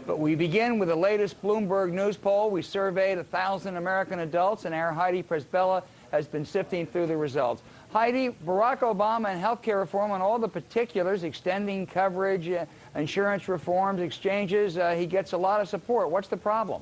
But we begin with the latest Bloomberg news poll. We surveyed 1,000 American adults, and our Heidi Presbella has been sifting through the results. Heidi, Barack Obama and health care reform on all the particulars, extending coverage, insurance reforms, exchanges, he gets a lot of support. What's the problem?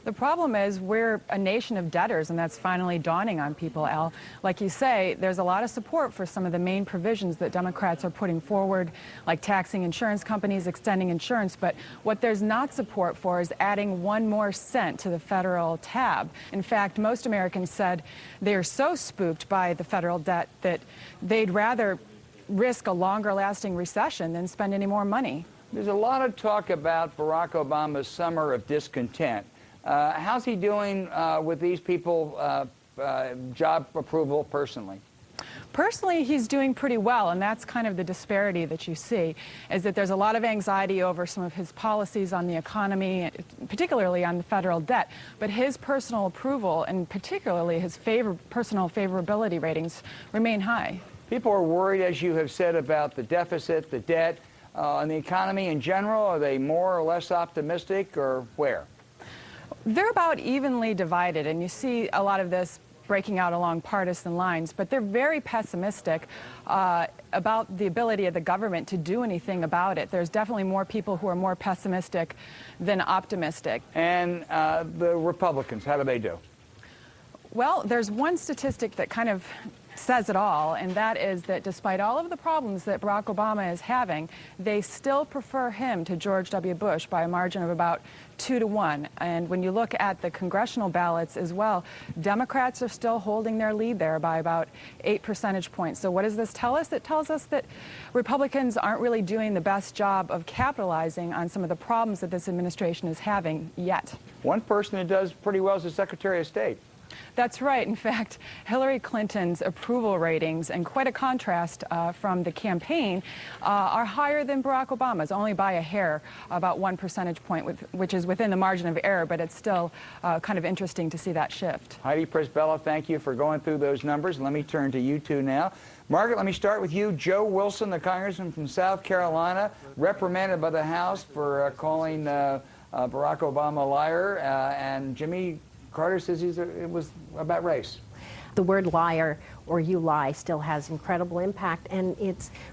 The problem is we're a nation of debtors, and that's finally dawning on people, Al. Like you say, there's a lot of support for some of the main provisions that Democrats are putting forward, like taxing insurance companies, extending insurance. But what there's not support for is adding one more cent to the federal tab. In fact, most Americans said they're so spooked by the federal debt that they'd rather risk a longer-lasting recession than spend any more money. There's a lot of talk about Barack Obama's summer of discontent. How's he doing with these people, job approval personally? Personally, he's doing pretty well, and that's kind of the disparity that you see, is that there's a lot of anxiety over some of his policies on the economy, particularly on the federal debt. But his personal approval, and particularly his personal favorability ratings, remain high. People are worried, as you have said, about the deficit, the debt, and the economy in general. Are they more or less optimistic, or where? They're about evenly divided, and you see a lot of this breaking out along partisan lines, but they're very pessimistic about the ability of the government to do anything about it. There's definitely more people who are more pessimistic than optimistic. And the Republicans, how do they do? Well, there's one statistic that kind of says it all, and that is that despite all of the problems that Barack Obama is having, they still prefer him to George W. Bush by a margin of about 2-1. And when you look at the congressional ballots as well, Democrats are still holding their lead there by about 8 percentage points. So what does this tell us? It tells us that Republicans aren't really doing the best job of capitalizing on some of the problems that this administration is having yet. One person that does pretty well is the Secretary of State. That's right. In fact, Hillary Clinton's approval ratings, and quite a contrast from the campaign, are higher than Barack Obama's, only by a hair, about 1 percentage point, which is within the margin of error, but it's still kind of interesting to see that shift. Heidi Presbella, thank you for going through those numbers. Let me turn to you two now. Margaret, let me start with you. Joe Wilson, the congressman from South Carolina, reprimanded by the House for calling Barack Obama a liar, and Jimmy Carter says it was about race. The word liar or you lie still has incredible impact, and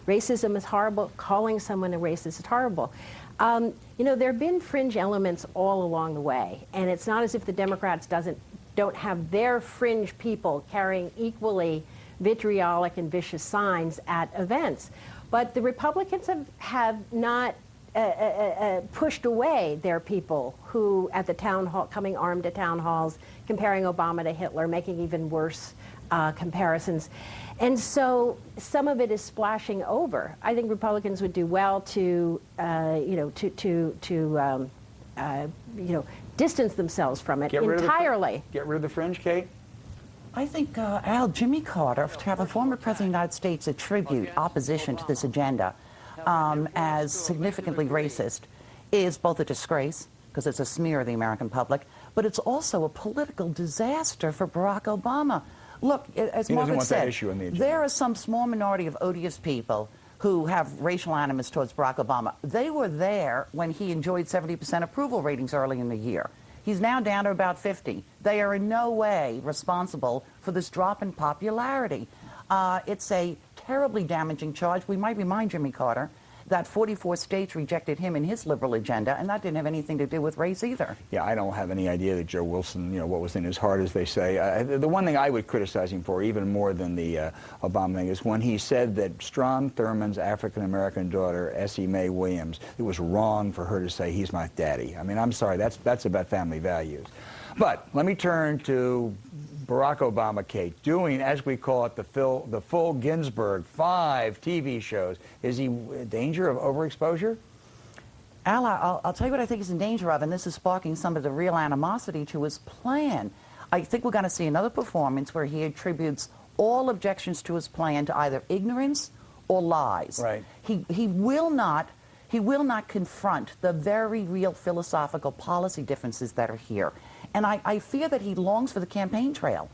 racism is horrible. Calling someone a racist is horrible. You know, there have been fringe elements all along the way, and it's not as if the Democrats don't have their fringe people carrying equally vitriolic and vicious signs at events. But the Republicans have not pushed away their people who, at the town hall, coming armed to town halls, comparing Obama to Hitler, making even worse comparisons. And so some of it is splashing over. I think Republicans would do well to, distance themselves from it entirely. Get rid of the fringe, Kate? I think, Al, Jimmy Carter, to have a former president of the United States attribute opposition to this agenda as significantly racist is both a disgrace, because it's a smear of the American public, but it's also a political disaster for Barack Obama. Look, as Margaret said, there are some small minority of odious people who have racial animus towards Barack Obama. They were there when he enjoyed 70% approval ratings early in the year. He's now down to about 50. They are in no way responsible for this drop in popularity. It's a terribly damaging charge. We might remind Jimmy Carter that 44 states rejected him and his liberal agenda, and that didn't have anything to do with race either. Yeah, I don't have any idea that Joe Wilson, what was in his heart, as they say. The one thing I would criticize him for, even more than the Obama thing, is when he said that Strom Thurmond's African-American daughter, Essie Mae Williams, it was wrong for her to say, "He's my daddy." I mean, I'm sorry, that's about family values. But let me turn to Barack Obama, Kate, doing, as we call it, the full Ginsburg, 5 TV shows. Is he in danger of overexposure? Al, I'll tell you what I think he's in danger of, and this is sparking some of the real animosity to his plan. I think we're going to see another performance where he attributes all objections to his plan to either ignorance or lies. Right. He will not confront the very real philosophical policy differences that are here. And I fear that he longs for the campaign trail,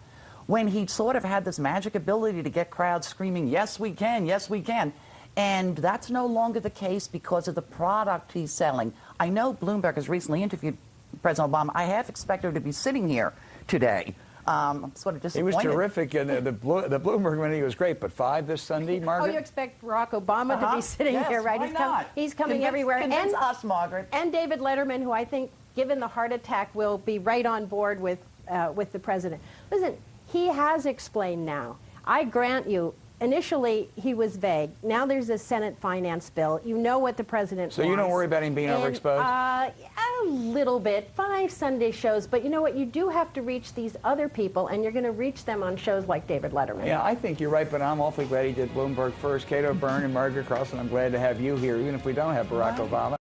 when he sort of had this magic ability to get crowds screaming, "Yes, we can, yes, we can." And that's no longer the case because of the product he's selling. I know Bloomberg has recently interviewed President Obama. I half expected her to be sitting here today. I'm sort of disappointed. He was terrific, and the Bloomberg meeting was great. But 5 this Sunday, Margaret? Oh, you expect Barack Obama to be sitting here, right? He's coming everywhere. Convince us, Margaret. And David Letterman, who I think, given the heart attack, will be right on board with the president. Listen, he has explained now. I grant you, initially he was vague. Now there's a Senate finance bill. You know what the president wants. So you don't worry about him being overexposed? A little bit. 5 Sunday shows. But you know what? You do have to reach these other people, and you're going to reach them on shows like David Letterman. Yeah, I think you're right, but I'm awfully glad he did Bloomberg first. Cato Byrne and Margaret Carlson, I'm glad to have you here, even if we don't have Barack Obama.